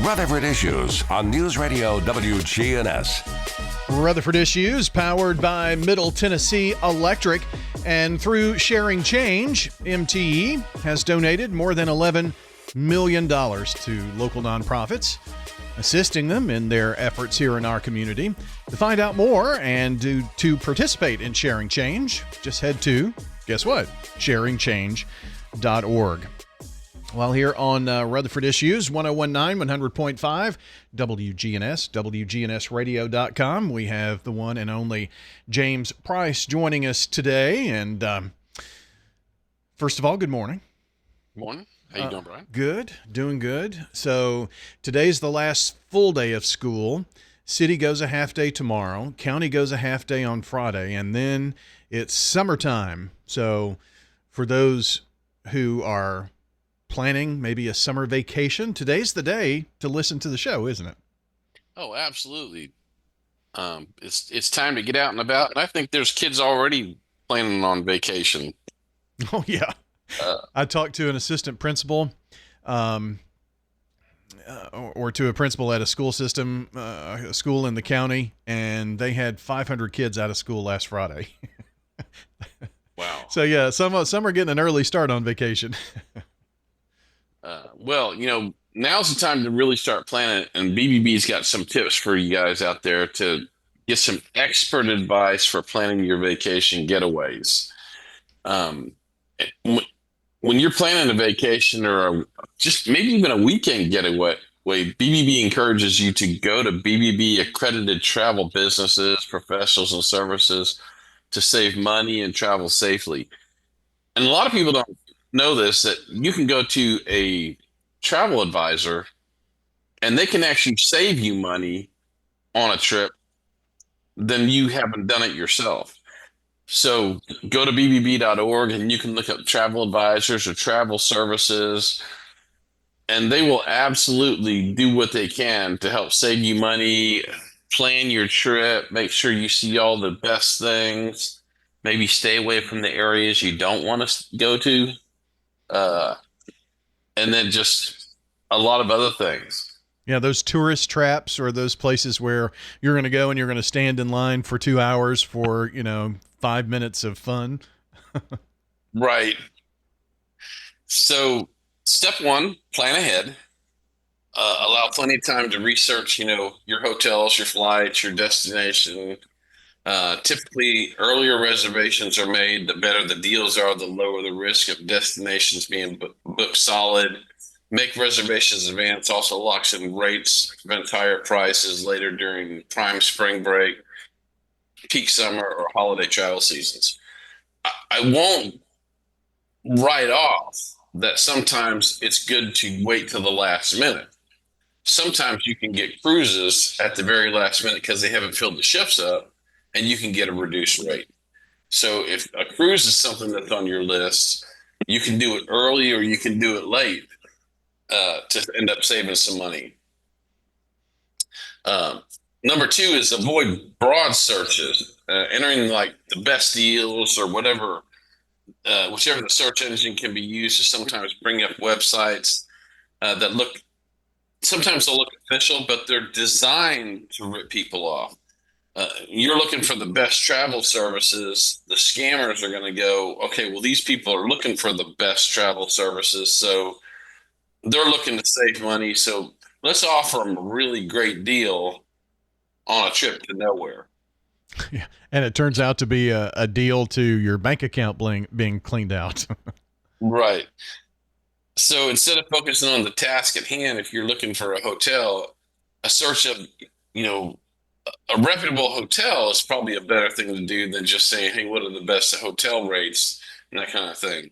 Rutherford Issues on News Radio WGNS. Rutherford Issues powered by Middle Tennessee Electric. And through Sharing Change, MTE has donated more than $11 million to local nonprofits, assisting them in their efforts here in our community. To find out more and to participate in Sharing Change, just head to, guess what, sharingchange.org. While here on Rutherford Issues, 1019, 100.5, WGNS, WGNSradio.com, we have the one and only James Price joining us today. And first of all, good morning. Good morning. How you doing, Brian? Good, doing good. So today's the last full day of school. City goes a half day tomorrow. County goes a half day on Friday. And then it's summertime. So for those who are planning maybe a summer vacation, today's the day to listen to the show, isn't it? Oh, absolutely. It's time to get out and about, and I think there's kids already planning on vacation. Oh yeah. I talked to an assistant principal, or to a principal at a school system, a school in the county, and they had 500 kids out of school last Friday. Wow. So yeah, some are getting an early start on vacation. Well, now's the time to really start planning, and BBB's got some tips for you guys out there to get some expert advice for planning your vacation getaways. When you're planning a vacation or just maybe even a weekend getaway, BBB encourages you to go to BBB accredited travel businesses, professionals, and services to save money and travel safely. And a lot of people don't know this, that you can go to a travel advisor and they can actually save you money on a trip than you haven't done it yourself. So go to bbb.org and you can look up travel advisors or travel services, and they will absolutely do what they can to help save you money, plan your trip, make sure you see all the best things, maybe stay away from the areas you don't want to go to. And then just a lot of other things. Yeah, those tourist traps or those places where you're going to go and you're going to stand in line for 2 hours for, 5 minutes of fun. Right. So step one, plan ahead. Allow plenty of time to research, your hotels, your flights, your destination. Typically, earlier reservations are made, the better the deals are, the lower the risk of destinations being booked solid. Make reservations in advance also locks in rates, prevents higher prices later during prime spring break, peak summer, or holiday travel seasons. I won't write off that sometimes it's good to wait till the last minute. Sometimes you can get cruises at the very last minute because they haven't filled the ships up, and you can get a reduced rate. So if a cruise is something that's on your list, you can do it early or you can do it late to end up saving some money. Number two is avoid broad searches, entering like the best deals or whatever, whichever the search engine can be used to sometimes bring up websites that sometimes they'll look official, but they're designed to rip people off. You're looking for the best travel services. The scammers are going to go, okay, well, these people are looking for the best travel services, so they're looking to save money. So let's offer them a really great deal on a trip to nowhere. Yeah, and it turns out to be a deal to your bank account being cleaned out. Right. So instead of focusing on the task at hand, if you're looking for a hotel, a search of, a reputable hotel is probably a better thing to do than just saying, hey, what are the best hotel rates and that kind of thing.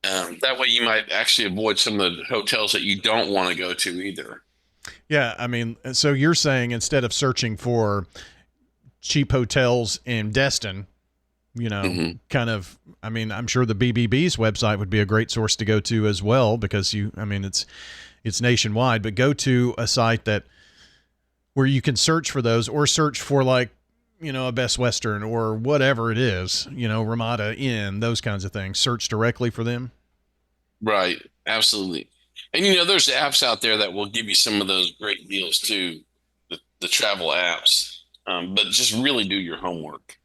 That way you might actually avoid some of the hotels that you don't want to go to either. Yeah, I mean, so you're saying instead of searching for cheap hotels in Destin, kind of, I mean, I'm sure the BBB's website would be a great source to go to as well because it's nationwide, but go to a site where you can search for those or search for like, a Best Western or whatever it is, Ramada Inn, those kinds of things. Search directly for them. Right. Absolutely. And there's apps out there that will give you some of those great deals too, the travel apps. But just really do your homework.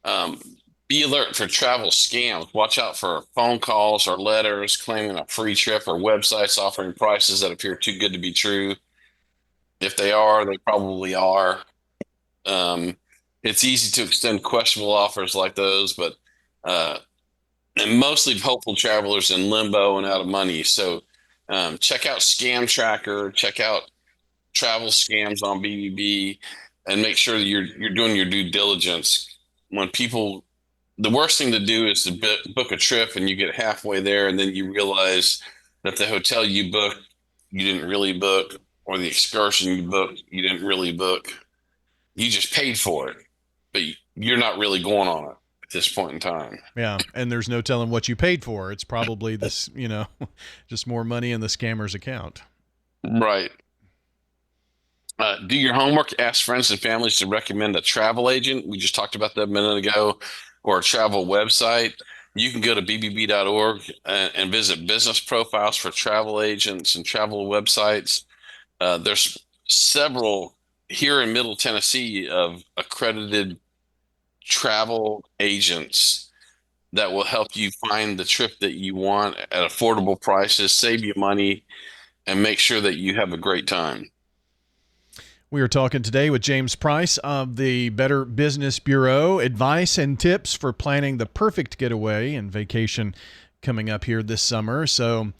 Um, be alert for travel scams. Watch out for phone calls or letters claiming a free trip or websites offering prices that appear too good to be true. If they are, they probably are. Um, it's easy to extend questionable offers like those, but uh, and mostly hopeful travelers in limbo and out of money. So check out Scam Tracker, check out travel scams on BBB, and make sure that you're doing your due diligence. When people, the worst thing to do is to book a trip and you get halfway there and then you realize that the hotel you booked you didn't really book, or the excursion you booked you didn't really book. You just paid for it, but you're not really going on it at this point in time. Yeah, and there's no telling what you paid for. It's probably this, just more money in the scammer's account. Right. Do your homework. Ask friends and families to recommend a travel agent. We just talked about that a minute ago, or a travel website. You can go to bbb.org and visit business profiles for travel agents and travel websites. There's several here in Middle Tennessee of accredited travel agents that will help you find the trip that you want at affordable prices, save you money, and make sure that you have a great time. We are talking today with James Price of the Better Business Bureau. Advice and tips for planning the perfect getaway and vacation coming up here this summer. So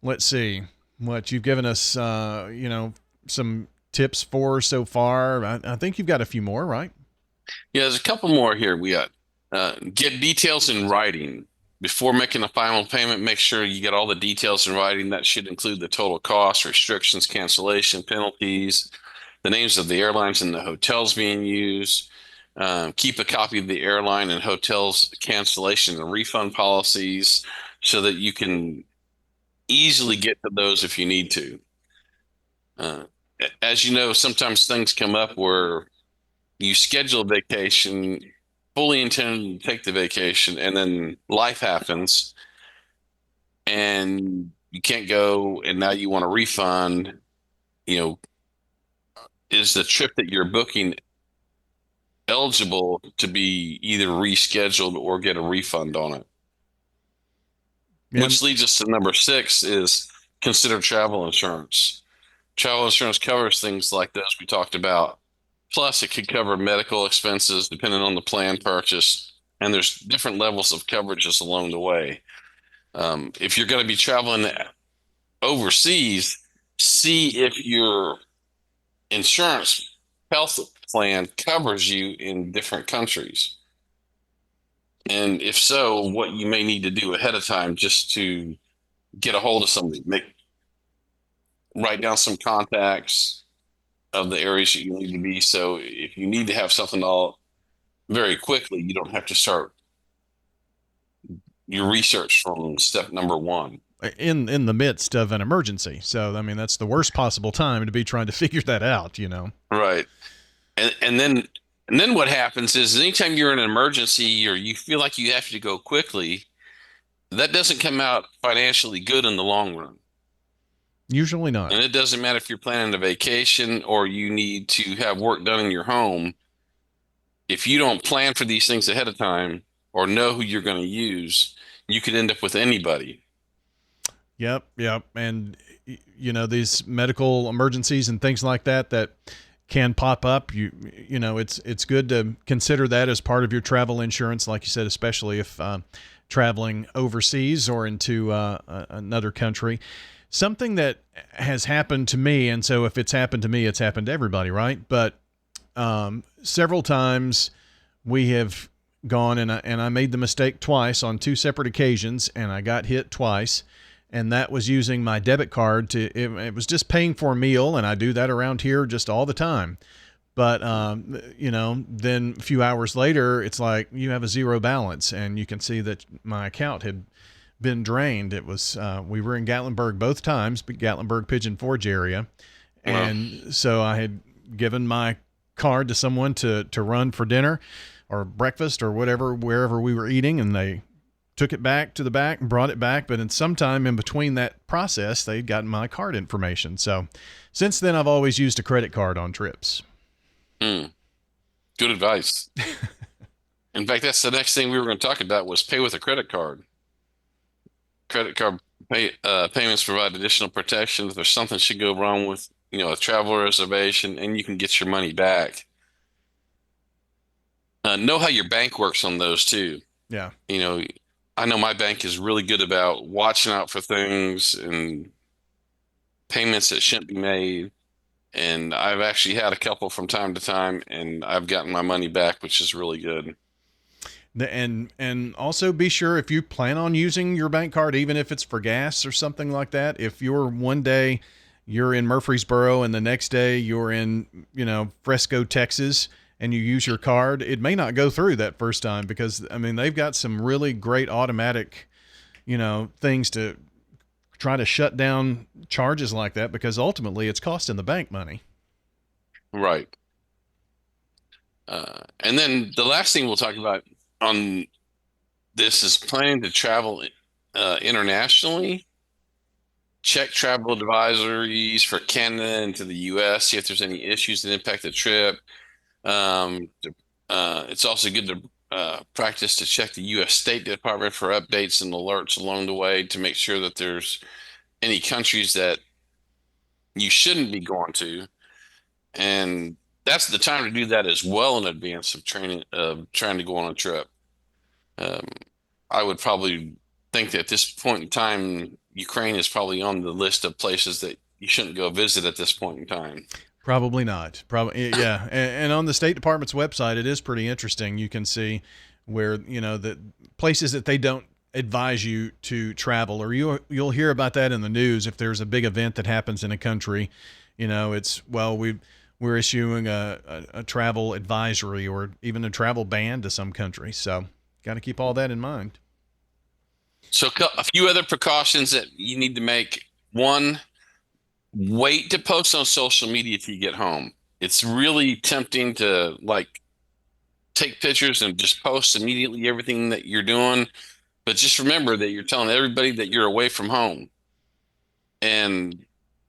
let's see what you've given us, some tips for so far. I think you've got a few more, right? Yeah, there's a couple more here. We got get details in writing. Before making a final payment, make sure you get all the details in writing. That should include the total cost, restrictions, cancellation, penalties, the names of the airlines and the hotels being used. Keep a copy of the airline and hotels cancellation and refund policies so that you can easily get to those if you need to. As you know, sometimes things come up where you schedule a vacation, fully intended to take the vacation, and then life happens and you can't go, and now you want a refund. Is the trip that you're booking eligible to be either rescheduled or get a refund on it? Yeah. Which leads us to number 6 is consider travel insurance. Travel insurance covers things like those we talked about. Plus, it could cover medical expenses depending on the plan purchase, and there's different levels of coverages along the way. If you're going to be traveling overseas, see if your insurance health plan covers you in different countries. And if so, what you may need to do ahead of time just to get a hold of somebody, write down some contacts of the areas that you need to be. So if you need to have something all very quickly, you don't have to start your research from step number 1. In the midst of an emergency. So, I mean, that's the worst possible time to be trying to figure that out, Right. And then what happens is anytime you're in an emergency or you feel like you have to go quickly, that doesn't come out financially good in the long run. Usually not. And it doesn't matter if you're planning a vacation or you need to have work done in your home. If you don't plan for these things ahead of time or know who you're going to use, you could end up with anybody. Yep. And, these medical emergencies and things like that can pop up. It's good to consider that as part of your travel insurance, like you said, especially if traveling overseas or into another country. Something that has happened to me, and so if it's happened to me, it's happened to everybody, right? But several times we have gone, and I made the mistake twice on 2 separate occasions, and I got hit twice. And that was using my debit card it was just paying for a meal. And I do that around here just all the time. But, then a few hours later, it's like you have a zero balance and you can see that my account had been drained. It was, we were in Gatlinburg both times, but Gatlinburg Pigeon Forge area. And so I had given my card to someone to run for dinner or breakfast or whatever, wherever we were eating. And they took it back to the back and brought it back. But in sometime in between that process, they'd gotten my card information. So since then, I've always used a credit card on trips. Good advice. In fact, that's the next thing we were going to talk about was pay with a credit card. Credit card payments provide additional protection if there's something should go wrong with, a travel reservation, and you can get your money back. Know how your bank works on those too. Yeah. I know my bank is really good about watching out for things and payments that shouldn't be made. And I've actually had a couple from time to time, and I've gotten my money back, which is really good. And also be sure, if you plan on using your bank card, even if it's for gas or something like that, if one day you're in Murfreesboro and the next day you're in, Fresco, Texas, and you use your card, it may not go through that first time because, they've got some really great automatic, things to try to shut down charges like that, because ultimately it's costing the bank money. Right. And then the last thing we'll talk about on this is planning to travel internationally. Check travel advisories for Canada and to the U.S. See if there's any issues that impact the trip. It's also good to practice to check the U.S. State Department for updates and alerts along the way to make sure that there's any countries that you shouldn't be going to. And that's the time to do that as well in advance of trying to go on a trip. I would probably think that at this point in time, Ukraine is probably on the list of places that you shouldn't go visit at this point in time. Probably not. Probably, yeah. And on the State Department's website, it is pretty interesting. You can see where, the places that they don't advise you to travel, or you'll hear about that in the news. If there's a big event that happens in a country, we're issuing a travel advisory or even a travel ban to some countries. So got to keep all that in mind. So a few other precautions that you need to make. One, wait to post on social media till you get home. It's really tempting to take pictures and just post immediately everything that you're doing. But just remember that you're telling everybody that you're away from home. And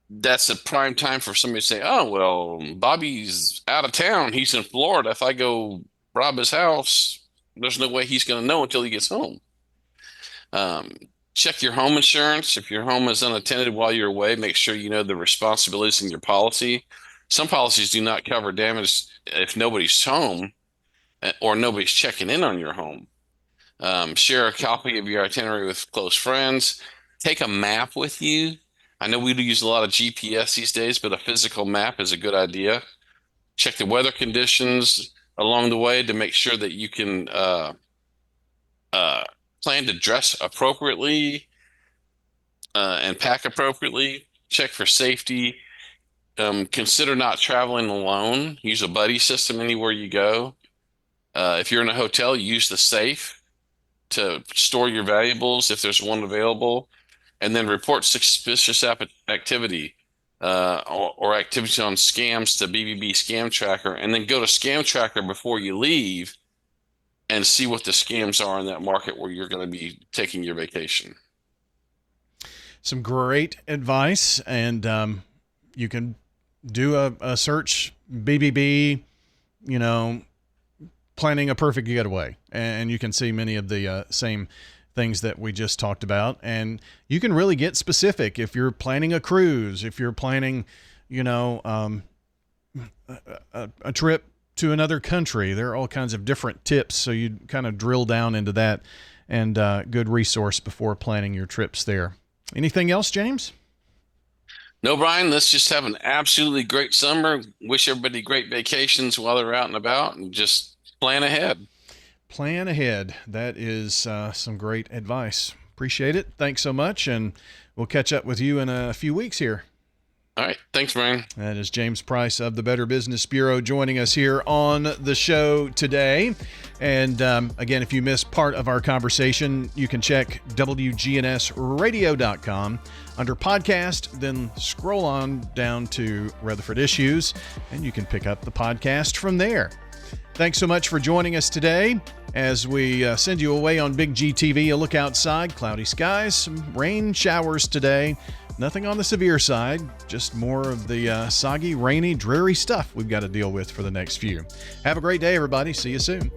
that's a prime time for somebody to say, oh, well, Bobby's out of town. He's in Florida. If I go rob his house, there's no way he's going to know until he gets home. Check your home insurance. If your home is unattended while you're away, make sure you know the responsibilities in your policy. Some policies do not cover damage if nobody's home or nobody's checking in on your home. Share a copy of your itinerary with close friends. Take a map with you. I know we do use a lot of GPS these days, but a physical map is a good idea. Check the weather conditions along the way to make sure that you can plan to dress appropriately and pack appropriately. Check for safety. Consider not traveling alone. Use a buddy system anywhere you go. If you're in a hotel, use the safe to store your valuables if there's one available. And then report suspicious activity or activity on scams to BBB Scam Tracker. And then go to Scam Tracker before you leave and see what the scams are in that market where you're going to be taking your vacation. Some great advice. And you can do a search, BBB, planning a perfect getaway. And you can see many of the same things that we just talked about. And you can really get specific if you're planning a cruise, if you're planning, a trip to another country. There are all kinds of different tips. So you kind of drill down into that, and good resource before planning your trips there. Anything else, James? No, Brian, let's just have an absolutely great summer. Wish everybody great vacations while they're out and about, and just plan ahead. Plan ahead. That is some great advice. Appreciate it. Thanks so much. And we'll catch up with you in a few weeks here. All right. Thanks, Brian. That is James Price of the Better Business Bureau joining us here on the show today. And again, if you missed part of our conversation, you can check WGNSradio.com under podcast, then scroll on down to Rutherford Issues, and you can pick up the podcast from there. Thanks so much for joining us today. As we send you away on Big GTV, a look outside, cloudy skies, some rain showers today. Nothing on the severe side, just more of the soggy, rainy, dreary stuff we've got to deal with for the next few. Have a great day, everybody. See you soon.